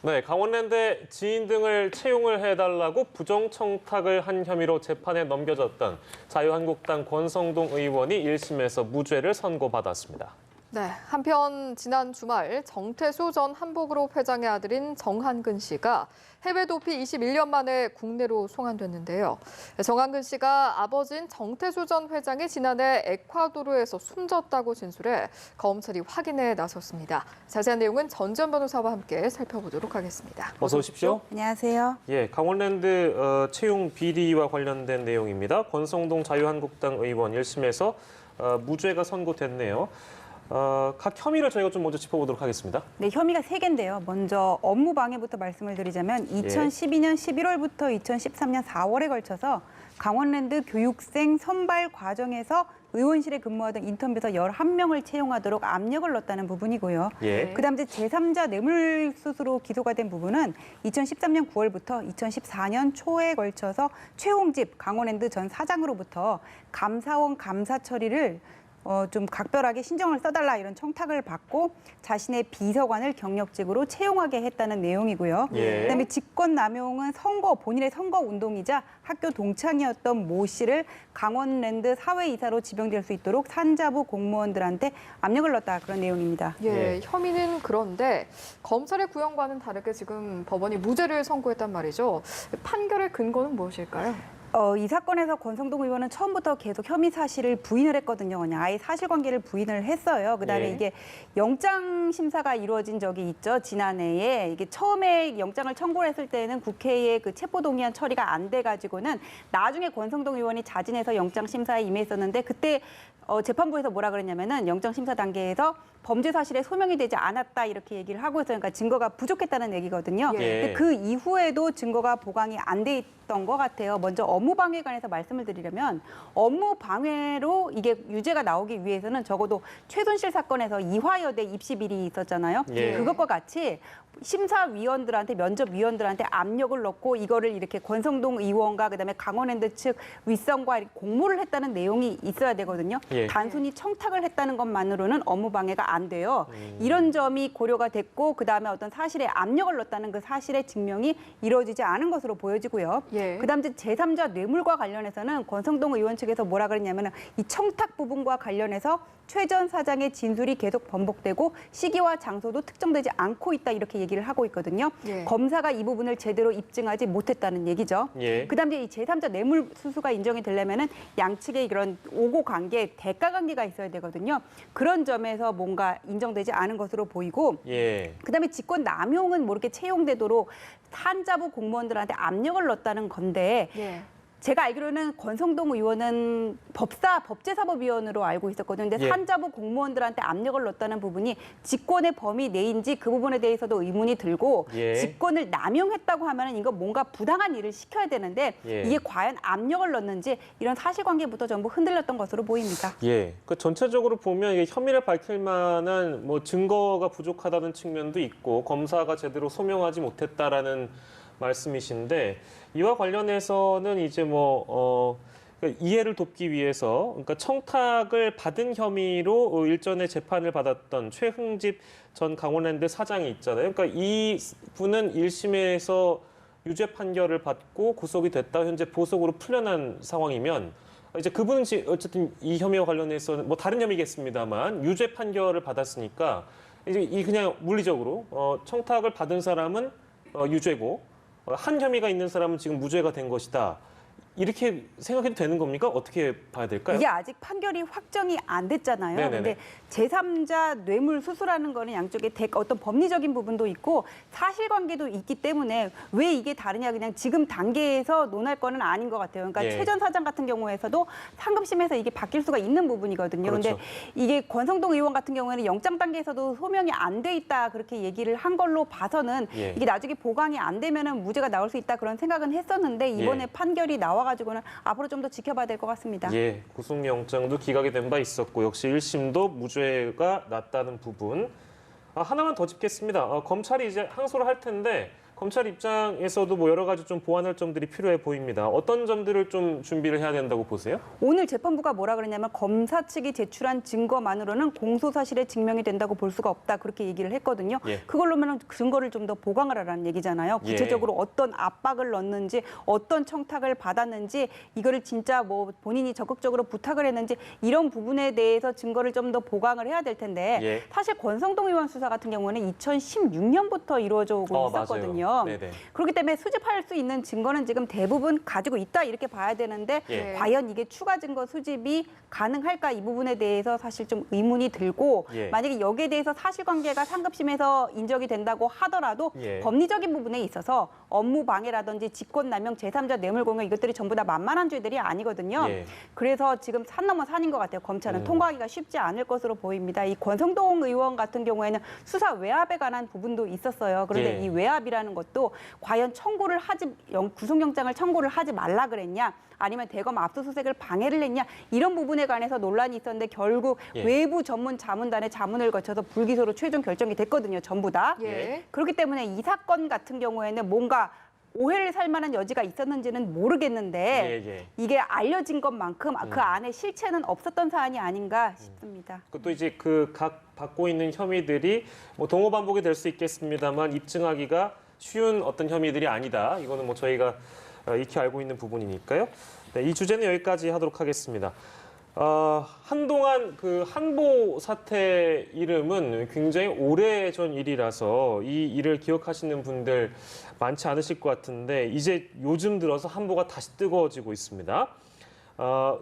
네, 강원랜드에 지인 등을 채용을 해달라고 부정청탁을 한 혐의로 재판에 넘겨졌던 자유한국당 권성동 의원이 1심에서 무죄를 선고받았습니다. 네, 한편 지난 주말 정태수 전 한복그룹 회장의 아들인 정한근 씨가 해외 도피 21년 만에 국내로 송환됐는데요. 정한근 씨가 아버지인 정태수 전 회장이 지난해 에콰도르에서 숨졌다고 진술해 검찰이 확인에 나섰습니다. 자세한 내용은 전지현 변호사와 함께 살펴보도록 하겠습니다. 어서 오십시오. 안녕하세요. 예, 강원랜드 채용 비리와 관련된 내용입니다. 권성동 자유한국당 의원 1심에서 무죄가 선고됐네요. 각 혐의를 저희가 좀 먼저 짚어보도록 하겠습니다. 네, 혐의가 3개인데요. 먼저 업무방해부터 말씀을 드리자면 2012년 11월부터 2013년 4월에 걸쳐서 강원랜드 교육생 선발 과정에서 의원실에 근무하던 인턴비서 11명을 채용하도록 압력을 넣었다는 부분이고요. 예. 그다음 이제 제3자 뇌물수수로 기소가 된 부분은 2013년 9월부터 2014년 초에 걸쳐서 최홍집 강원랜드 전 사장으로부터 감사원 감사 처리를 좀 각별하게 신정을 써달라 이런 청탁을 받고 자신의 비서관을 경력직으로 채용하게 했다는 내용이고요. 예. 그다음에 직권남용은 본인의 선거 운동이자 학교 동창이었던 모 씨를 강원랜드 사회이사로 지명될 수 있도록 산자부 공무원들한테 압력을 넣었다 그런 내용입니다. 예, 혐의는 그런데 검찰의 구형과는 다르게 지금 법원이 무죄를 선고했단 말이죠. 판결의 근거는 무엇일까요? 이 사건에서 권성동 의원은 처음부터 계속 혐의 사실을 부인을 했거든요. 그냥 아예 사실관계를 부인을 했어요. 그다음에 예. 이게 영장 심사가 이루어진 적이 있죠. 지난해에 이게 처음에 영장을 청구를 했을 때는 국회의 그 체포동의안 처리가 안 돼가지고는 나중에 권성동 의원이 자진해서 영장 심사에 임했었는데 그때 재판부에서 뭐라 그랬냐면은 영장 심사 단계에서 범죄 사실에 소명이 되지 않았다 이렇게 얘기를 하고 있어요. 그러니까 증거가 부족했다는 얘기거든요. 예. 근데 그 이후에도 증거가 보강이 안 돼 있던 것 같아요. 먼저 업무방해에 관해서 말씀을 드리려면 업무방해로 이게 유죄가 나오기 위해서는 적어도 최순실 사건에서 이화여대 입시 비리 있었잖아요. 예. 그것과 같이 심사위원들한테 면접위원들한테 압력을 넣고 이거를 이렇게 권성동 의원과 그다음에 강원랜드 측 윗선과 공모를 했다는 내용이 있어야 되거든요. 예. 단순히 청탁을 했다는 것만으로는 업무방해가 안 돼요. 이런 점이 고려가 됐고 그다음에 어떤 사실에 압력을 넣었다는 그 사실의 증명이 이루어지지 않은 것으로 보여지고요. 예. 그다음 이제 제3자 뇌물과 관련해서는 권성동 의원 측에서 뭐라 그랬냐면 이 청탁 부분과 관련해서 최 전 사장의 진술이 계속 번복되고 시기와 장소도 특정되지 않고 있다 이렇게 얘기를 하고 있거든요. 예. 검사가 이 부분을 제대로 입증하지 못했다는 얘기죠. 예. 그다음 이제 이 제3자 뇌물 수수가 인정이 되려면은 양측의 이런 오고 관계, 대가 관계가 있어야 되거든요. 그런 점에서 뭔가 인정되지 않은 것으로 보이고 예. 그다음에 직권 남용은 뭐 이렇게 채용되도록 산자부 공무원들한테 압력을 넣었다는 건데 예. 제가 알기로는 권성동 의원은 법제사법위원으로 알고 있었거든요. 근데 예. 산자부 공무원들한테 압력을 넣었다는 부분이 직권의 범위 내인지 그 부분에 대해서도 의문이 들고 예. 직권을 남용했다고 하면 이거 뭔가 부당한 일을 시켜야 되는데 예. 이게 과연 압력을 넣었는지 이런 사실관계부터 전부 흔들렸던 것으로 보입니다. 예, 그 전체적으로 보면 이게 혐의를 밝힐 만한 뭐 증거가 부족하다는 측면도 있고 검사가 제대로 소명하지 못했다라는 말씀이신데 이와 관련해서는 이제 그러니까 이해를 돕기 위해서 그러니까 청탁을 받은 혐의로 일전에 재판을 받았던 최흥집 전 강원랜드 사장이 있잖아요. 그러니까 이 분은 1심에서 유죄 판결을 받고 구속이 됐다 현재 보석으로 풀려난 상황이면 이제 그분은 어쨌든 이 혐의와 관련해서는 뭐 다른 혐의겠습니다만 유죄 판결을 받았으니까 이제 이 그냥 물리적으로 청탁을 받은 사람은 유죄고 한 혐의가 있는 사람은 지금 무죄가 된 것이다. 이렇게 생각해도 되는 겁니까? 어떻게 봐야 될까요? 이게 아직 판결이 확정이 안 됐잖아요. 네네네. 근데 제3자 뇌물 수수라는 거는 양쪽에 어떤 법리적인 부분도 있고 사실관계도 있기 때문에 왜 이게 다르냐 그냥 지금 단계에서 논할 거는 아닌 것 같아요. 그러니까 예. 최 전 사장 같은 경우에서도 상급심에서 이게 바뀔 수가 있는 부분이거든요. 그렇죠. 근데 이게 권성동 의원 같은 경우에는 영장 단계에서도 소명이 안 돼 있다 그렇게 얘기를 한 걸로 봐서는 예. 이게 나중에 보강이 안 되면은 무죄가 나올 수 있다 그런 생각은 했었는데 이번에 예. 판결이 나와가지고는 앞으로 좀 더 지켜봐야 될 것 같습니다. 예, 구속영장도 기각이 된 바 있었고 역시 1심도 무죄가 났다는 부분. 하나만 더 짚겠습니다. 검찰이 이제 항소를 할 텐데 검찰 입장에서도 뭐 여러 가지 좀 보완할 점들이 필요해 보입니다. 어떤 점들을 좀 준비를 해야 된다고 보세요? 오늘 재판부가 뭐라 그랬냐면 검사 측이 제출한 증거만으로는 공소 사실에 증명이 된다고 볼 수가 없다 그렇게 얘기를 했거든요. 예. 그걸로면 증거를 좀 더 보강을 하라는 얘기잖아요. 예. 구체적으로 어떤 압박을 넣었는지, 어떤 청탁을 받았는지, 이거를 진짜 뭐 본인이 적극적으로 부탁을 했는지 이런 부분에 대해서 증거를 좀 더 보강을 해야 될 텐데 예. 사실 권성동 의원 수사 같은 경우는 2016년부터 이루어져 오고 있었거든요. 맞아요. 네네. 그렇기 때문에 수집할 수 있는 증거는 지금 대부분 가지고 있다 이렇게 봐야 되는데 예. 과연 이게 추가 증거 수집이 가능할까 이 부분에 대해서 사실 좀 의문이 들고 예. 만약에 여기에 대해서 사실관계가 상급심에서 인정이 된다고 하더라도 예. 법리적인 부분에 있어서 업무 방해라든지 직권남용, 제3자 뇌물공여 이것들이 전부 다 만만한 죄들이 아니거든요. 예. 그래서 지금 산 넘어 산인 것 같아요. 검찰은 통과하기가 쉽지 않을 것으로 보입니다. 이 권성동 의원 같은 경우에는 수사 외압에 관한 부분도 있었어요. 그런데 예. 이 외압이라는 것도 과연 구속영장을 청구를 하지 말라 그랬냐? 아니면 대검 압수수색을 방해를 했냐? 이런 부분에 관해서 논란이 있었는데 결국 예. 외부 전문 자문단의 자문을 거쳐서 불기소로 최종 결정이 됐거든요. 전부 다. 예. 그렇기 때문에 이 사건 같은 경우에는 뭔가 오해를 살 만한 여지가 있었는지는 모르겠는데 예, 예. 이게 알려진 것만큼 그 안에 실체는 없었던 사안이 아닌가 싶습니다. 또 이제 그 각 받고 있는 혐의들이 뭐 동호 반복이 될 수 있겠습니다만 입증하기가 쉬운 어떤 혐의들이 아니다. 이거는 뭐 저희가 익히 알고 있는 부분이니까요. 네, 이 주제는 여기까지 하도록 하겠습니다. 한동안 그 한보 사태 이름은 굉장히 오래전 일이라서 이 일을 기억하시는 분들 많지 않으실 것 같은데 이제 요즘 들어서 한보가 다시 뜨거워지고 있습니다.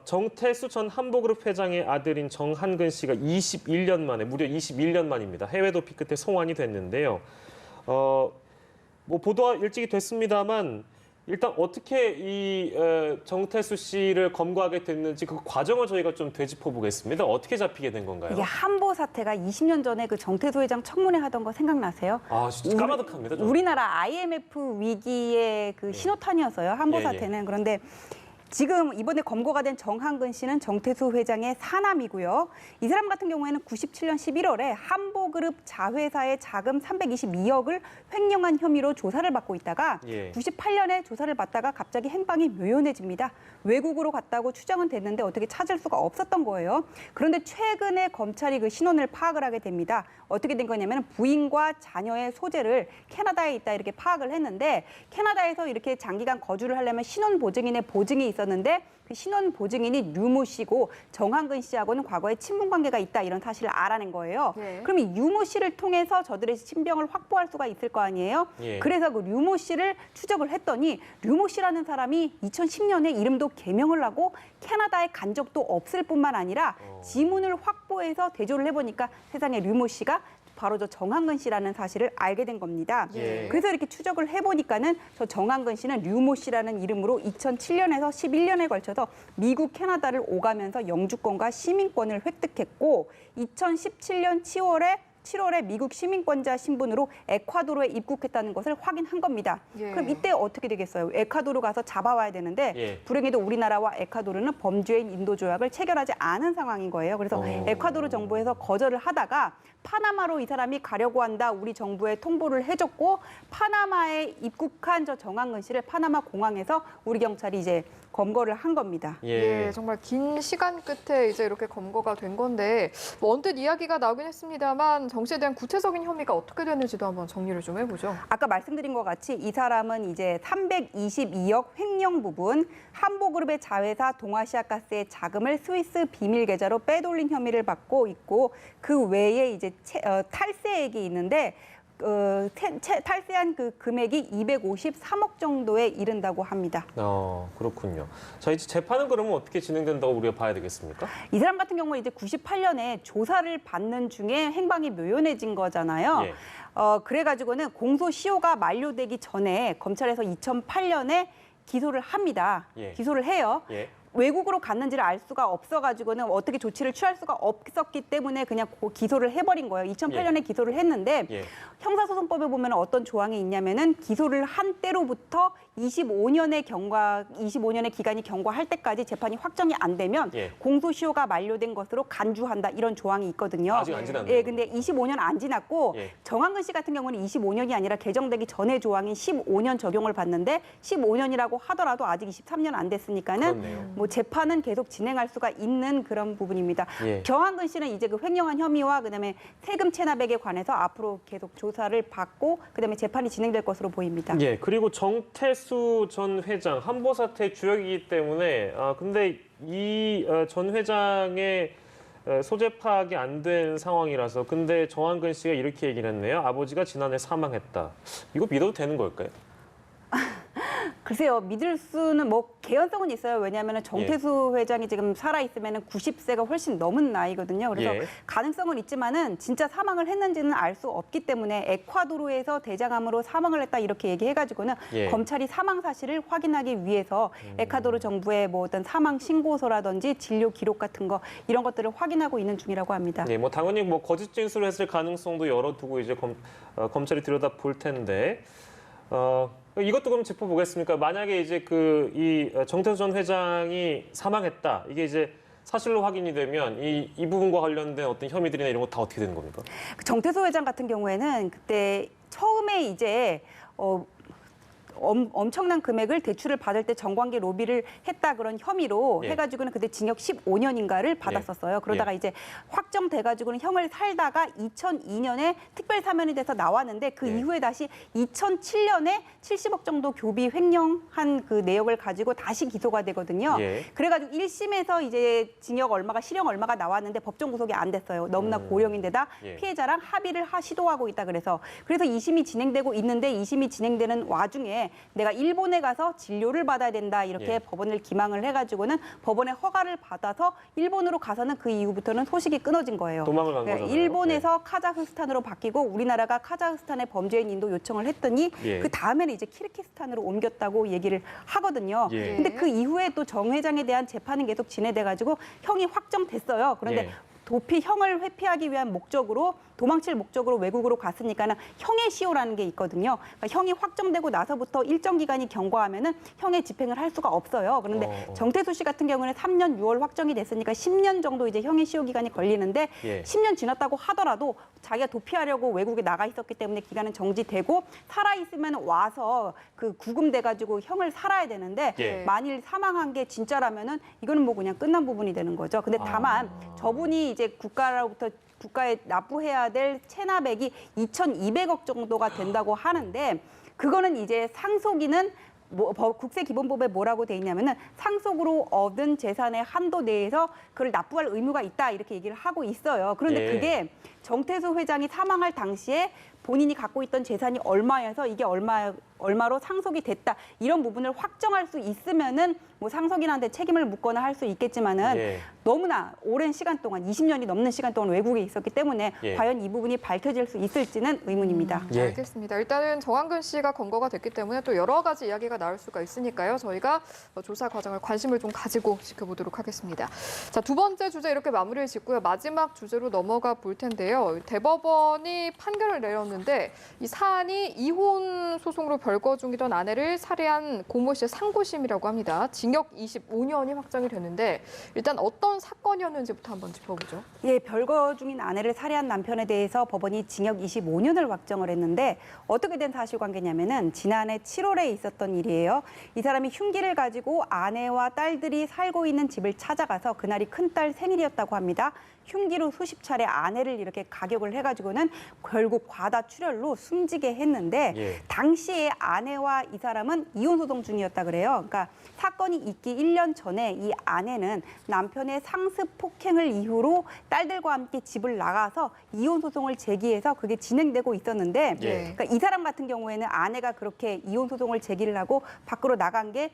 정태수 전 한보그룹 회장의 아들인 정한근 씨가 21년 만에, 무려 21년 만입니다. 해외 도피 끝에 송환이 됐는데요. 뭐 보도가 일찍이 됐습니다만 일단 어떻게 이 정태수 씨를 검거하게 됐는지 그 과정을 저희가 좀 되짚어 보겠습니다. 어떻게 잡히게 된 건가요? 이게 한보 사태가 20년 전에 그 정태수 회장 청문회 하던 거 생각나세요? 아, 진짜 까마득합니다. 저는. 우리나라 IMF 위기의 그 신호탄이었어요. 한보 예, 예. 사태는. 그런데 지금 이번에 검거가 된 정한근 씨는 정태수 회장의 사남이고요. 이 사람 같은 경우에는 97년 11월에 한보그룹 자회사의 자금 322억을 횡령한 혐의로 조사를 받고 있다가 예. 98년에 조사를 받다가 갑자기 행방이 묘연해집니다. 외국으로 갔다고 추정은 됐는데 어떻게 찾을 수가 없었던 거예요. 그런데 최근에 검찰이 그 신원을 파악을 하게 됩니다. 어떻게 된 거냐면 부인과 자녀의 소재를 캐나다에 있다 이렇게 파악을 했는데 캐나다에서 이렇게 장기간 거주를 하려면 신원 보증인의 보증이 있었는데 그 신원 보증인이 류모 씨고 정한근 씨하고는 과거에 친분 관계가 있다 이런 사실을 알아낸 거예요. 예. 그럼 이 류모 씨를 통해서 저들의 친병을 확보할 수가 있을 거 아니에요. 예. 그래서 그 류모 씨를 추적을 했더니 류모 씨라는 사람이 2010년에 이름도 개명을 하고 캐나다에 간 적도 없을 뿐만 아니라 지문을 확보해서 대조를 해보니까 세상에 류모 씨가 바로 저 정한근 씨라는 사실을 알게 된 겁니다. 예. 그래서 이렇게 추적을 해보니까는 저 정한근 씨는 류모 씨라는 이름으로 2007년에서 11년에 걸쳐서 미국, 캐나다를 오가면서 영주권과 시민권을 획득했고 2017년 7월에 미국 시민권자 신분으로 에콰도르에 입국했다는 것을 확인한 겁니다. 예. 그럼 이때 어떻게 되겠어요? 에콰도르 가서 잡아와야 되는데 예. 불행히도 우리나라와 에콰도르는 범죄인 인도 조약을 체결하지 않은 상황인 거예요. 그래서 에콰도르 정부에서 거절을 하다가 파나마로 이 사람이 가려고 한다. 우리 정부에 통보를 해줬고 파나마에 입국한 저 정한근 씨를 파나마 공항에서 우리 경찰이 이제 검거를 한 겁니다. 예, 정말 긴 시간 끝에 이제 이렇게 검거가 된 건데 뭐 언뜻 이야기가 나오긴 했습니다만 정 씨에 대한 구체적인 혐의가 어떻게 되는지도 한번 정리를 좀 해보죠. 아까 말씀드린 것 같이 이 사람은 이제 322억 횡령 부분 한보그룹의 자회사 동아시아가스의 자금을 스위스 비밀 계좌로 빼돌린 혐의를 받고 있고 그 외에 이제 탈세액이 있는데 탈세한 그 금액이 253억 정도에 이른다고 합니다. 그렇군요. 자, 이제 재판은 그러면 어떻게 진행된다고 우리가 봐야 되겠습니까? 이 사람 같은 경우는 이제 98년에 조사를 받는 중에 행방이 묘연해진 거잖아요. 예. 그래가지고는 공소시효가 만료되기 전에 검찰에서 2008년에 기소를 합니다. 예. 기소를 해요. 예. 외국으로 갔는지를 알 수가 없어가지고는 어떻게 조치를 취할 수가 없었기 때문에 그냥 기소를 해버린 거예요. 2008년에 기소를 했는데 예. 형사소송법에 보면 어떤 조항이 있냐면은 기소를 한 때로부터 25년의 기간이 경과할 때까지 재판이 확정이 안 되면 예. 공소시효가 만료된 것으로 간주한다 이런 조항이 있거든요. 아직 안 지났네요. 예, 근데 25년 안 지났고 예. 정한근 씨 같은 경우는 25년이 아니라 개정되기 전에 조항인 15년 적용을 받는데 15년이라고 하더라도 아직 23년 안 됐으니까는 그렇네요. 뭐 재판은 계속 진행할 수가 있는 그런 부분입니다. 예. 정한근 씨는 이제 그 횡령한 혐의와 그다음에 세금 체납액에 관해서 앞으로 계속 조사를 받고 그다음에 재판이 진행될 것으로 보입니다. 예, 그리고 정태수 전 회장 한보 사태 주역이기 때문에 근데 이 전 회장의 소재 파악이 안 된 상황이라서 근데 정한근 씨가 이렇게 얘기를 했네요. 아버지가 지난해 사망했다. 이거 믿어도 되는 걸까요? 글쎄요, 믿을 수는 뭐 개연성은 있어요. 왜냐하면 정태수 예. 회장이 지금 살아 있으면 90세가 훨씬 넘은 나이거든요. 그래서 예. 가능성은 있지만은 진짜 사망을 했는지는 알 수 없기 때문에 에콰도르에서 대장암으로 사망을 했다 이렇게 얘기해가지고는 예. 검찰이 사망 사실을 확인하기 위해서 에콰도르 정부의 뭐 어떤 사망 신고서라든지 진료 기록 같은 거 이런 것들을 확인하고 있는 중이라고 합니다. 네, 뭐 당연히 뭐 거짓 진술을 했을 가능성도 열어두고 이제 검찰이 들여다 볼 텐데. 이것도 그럼 짚어보겠습니까? 만약에 이제 이 정태수 전 회장이 사망했다. 이게 이제 사실로 확인이 되면 이 부분과 관련된 어떤 혐의들이나 이런 거 다 어떻게 되는 겁니까? 정태수 회장 같은 경우에는 그때 처음에 이제 엄청난 금액을 대출을 받을 때 정관계 로비를 했다 그런 혐의로 예. 해가지고는 그때 징역 15년인가를 받았었어요. 그러다가 이제 확정돼가지고는 형을 살다가 2002년에 특별 사면이 돼서 나왔는데 그 예. 이후에 다시 2007년에 70억 정도 교비 횡령한 그 내역을 가지고 다시 기소가 되거든요. 예. 그래가지고 1심에서 이제 실형 얼마가 나왔는데 법정 구속이 안 됐어요. 너무나 고령인데다 예. 피해자랑 합의를 시도하고 있다 그래서 2심이 진행되고 있는데 2심이 진행되는 와중에 내가 일본에 가서 진료를 받아야 된다 이렇게 예. 법원을 기망을 해가지고는 법원의 허가를 받아서 일본으로 가서는 그 이후부터는 소식이 끊어진 거예요. 도망을 간 거잖아요. 일본에서 카자흐스탄으로 바뀌고 우리나라가 카자흐스탄에 범죄인 인도 요청을 했더니 예. 그 다음에는 이제 키르기스탄으로 옮겼다고 얘기를 하거든요. 예. 근데 그 이후에 또 정 회장에 대한 재판은 계속 진행돼가지고 형이 확정됐어요. 그런데 예. 형을 회피하기 위한 목적으로 도망칠 목적으로 외국으로 갔으니까는 형의 시효라는 게 있거든요. 그러니까 형이 확정되고 나서부터 일정 기간이 경과하면은 형의 집행을 할 수가 없어요. 그런데 정태수 씨 같은 경우는 3년 6월 확정이 됐으니까 10년 정도 이제 형의 시효 기간이 걸리는데 예. 10년 지났다고 하더라도 자기가 도피하려고 외국에 나가 있었기 때문에 기간은 정지되고 살아 있으면 와서 그 구금돼 가지고 형을 살아야 되는데 예. 만일 사망한 게 진짜라면은 이거는 뭐 그냥 끝난 부분이 되는 거죠. 근데 다만 저분이 이제 국가에 납부해야 될 체납액이 2,200억 정도가 된다고 하는데 그거는 이제 상속인은 국세기본법에 뭐라고 돼 있냐면은 상속으로 얻은 재산의 한도 내에서 그걸 납부할 의무가 있다 이렇게 얘기를 하고 있어요. 그런데 예. 그게 정태수 회장이 사망할 당시에 본인이 갖고 있던 재산이 얼마여서 이게 얼마로 상속이 됐다 이런 부분을 확정할 수 있으면은 뭐 상속인한테 책임을 묻거나 할 수 있겠지만은 예. 너무나 오랜 시간 동안 20년이 넘는 시간 동안 외국에 있었기 때문에 예. 과연 이 부분이 밝혀질 수 있을지는 의문입니다. 예. 알겠습니다. 일단은 정한근 씨가 검거가 됐기 때문에 또 여러 가지 이야기가 나올 수가 있으니까요. 저희가 조사 과정을 관심을 좀 가지고 지켜보도록 하겠습니다. 자, 두 번째 주제 이렇게 마무리를 짓고요. 마지막 주제로 넘어가 볼 텐데요. 대법원이 판결을 내렸는데 이 사안이 이혼 소송으로 별거 중이던 아내를 살해한 고모 씨의 상고심이라고 합니다. 징역 25년이 확정이 됐는데 일단 어떤 사건이었는지부터 한번 짚어보죠. 예, 별거 중인 아내를 살해한 남편에 대해서 법원이 징역 25년을 확정을 했는데 어떻게 된 사실관계냐면은 지난해 7월에 있었던 일이에요. 이 사람이 흉기를 가지고 아내와 딸들이 살고 있는 집을 찾아가서 그날이 큰딸 생일이었다고 합니다. 흉기로 수십 차례 아내를 이렇게 가격을 해가지고는 결국 과다출혈로 숨지게 했는데 예. 당시에 아내와 이 사람은 이혼 소송 중이었다 그래요. 그러니까 사건이 있기 1년 전에 이 아내는 남편의 상습 폭행을 이유로 딸들과 함께 집을 나가서 이혼 소송을 제기해서 그게 진행되고 있었는데 예. 그러니까 이 사람 같은 경우에는 아내가 그렇게 이혼 소송을 제기를 하고 밖으로 나간 게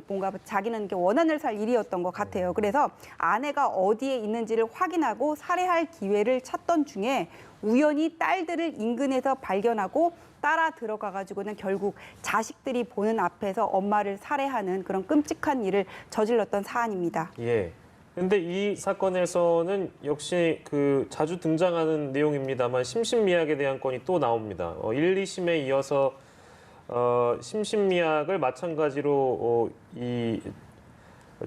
뭔가 자기는 이렇게 원한을 살 일이었던 것 같아요. 그래서 아내가 어디에 있는지를 확인하고 살해할 기회를 찾던 중에 우연히 딸들을 인근에서 발견하고 따라 들어가가지고는 결국 자식들이 보는 앞에서 엄마를 살해하는 그런 끔찍한 일을 저질렀던 사안입니다. 예. 근데 이 사건에서는 역시 그 자주 등장하는 내용입니다만 심신미약에 대한 건이 또 나옵니다. 1, 2심에 이어서 심신미약을 마찬가지로 이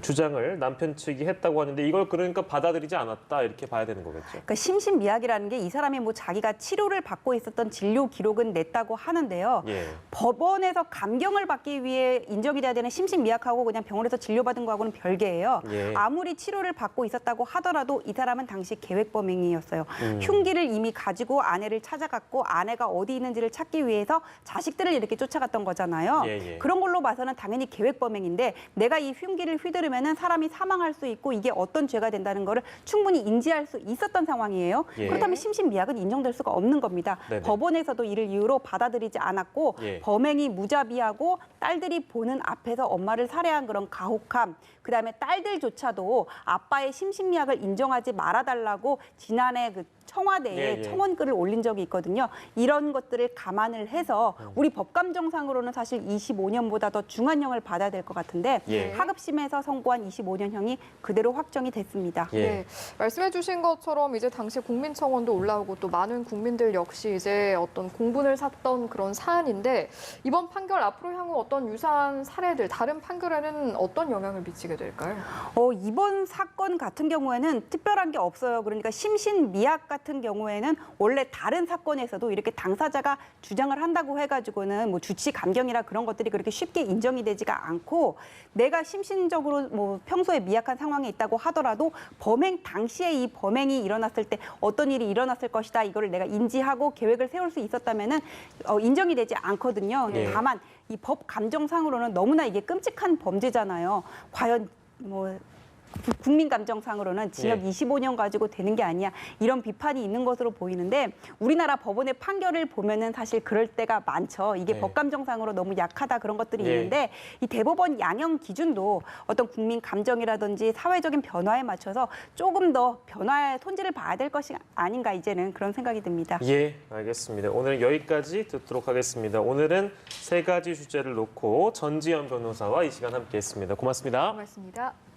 주장을 남편 측이 했다고 하는데 이걸 그러니까 받아들이지 않았다 이렇게 봐야 되는 거겠죠. 그러니까 심신미약이라는 게 이 사람이 뭐 자기가 치료를 받고 있었던 진료 기록은 냈다고 하는데요. 예. 법원에서 감경을 받기 위해 인정이 돼야 되는 심신미약하고 그냥 병원에서 진료받은 거하고는 별개예요. 예. 아무리 치료를 받고 있었다고 하더라도 이 사람은 당시 계획범행이었어요. 흉기를 이미 가지고 아내를 찾아갔고 아내가 어디 있는지를 찾기 위해서 자식들을 이렇게 쫓아갔던 거잖아요. 예, 예. 그런 걸로 봐서는 당연히 계획범행인데 내가 이 흉기를 휘두르면은 사람이 사망할 수 있고 이게 어떤 죄가 된다는 거를 충분히 인지할 수 있었던 상황이에요. 예. 그렇다면 심신미약은 인정될 수가 없는 겁니다. 네네. 법원에서도 이를 이유로 받아들이지 않았고 예. 범행이 무자비하고 딸들이 보는 앞에서 엄마를 살해한 그런 가혹함, 그다음에 딸들조차도 아빠의 심신미약을 인정하지 말아달라고 지난해 그 청와대에 예, 예. 청원글을 올린 적이 있거든요. 이런 것들을 감안을 해서 우리 법감정상으로는 사실 25년보다 더 중한형을 받아야 될 것 같은데 예. 하급심에서 선고한 25년형이 그대로 확정이 됐습니다. 예. 네, 말씀해주신 것처럼 이제 당시 국민청원도 올라오고 또 많은 국민들 역시 이제 어떤 공분을 샀던 그런 사안인데 이번 판결 앞으로 향후 어떤 유사한 사례들 다른 판결에는 어떤 영향을 미치게 될까요? 이번 사건 같은 경우에는 특별한 게 없어요. 그러니까 심신미약 같은 경우에는 원래 다른 사건에서도 이렇게 당사자가 주장을 한다고 해가지고는 뭐 주치 감경이라 그런 것들이 그렇게 쉽게 인정이 되지가 않고 내가 심신적으로 뭐 평소에 미약한 상황에 있다고 하더라도 범행 당시에 이 범행이 일어났을 때 어떤 일이 일어났을 것이다 이거를 내가 인지하고 계획을 세울 수 있었다면은 인정이 되지 않거든요. 근데 예. 다만 이 법 감정상으로는 너무나 이게 끔찍한 범죄잖아요. 과연 뭐 국민 감정상으로는 징역 예. 25년 가지고 되는 게 아니야 이런 비판이 있는 것으로 보이는데 우리나라 법원의 판결을 보면은 사실 그럴 때가 많죠. 이게 네. 법감정상으로 너무 약하다 그런 것들이 예. 있는데 이 대법원 양형 기준도 어떤 국민 감정이라든지 사회적인 변화에 맞춰서 조금 더 변화의 손질을 봐야 될 것이 아닌가 이제는 그런 생각이 듭니다. 예, 알겠습니다. 오늘 여기까지 듣도록 하겠습니다. 오늘은 세 가지 주제를 놓고 전지현 변호사와 이 시간 함께했습니다. 고맙습니다. 고맙습니다.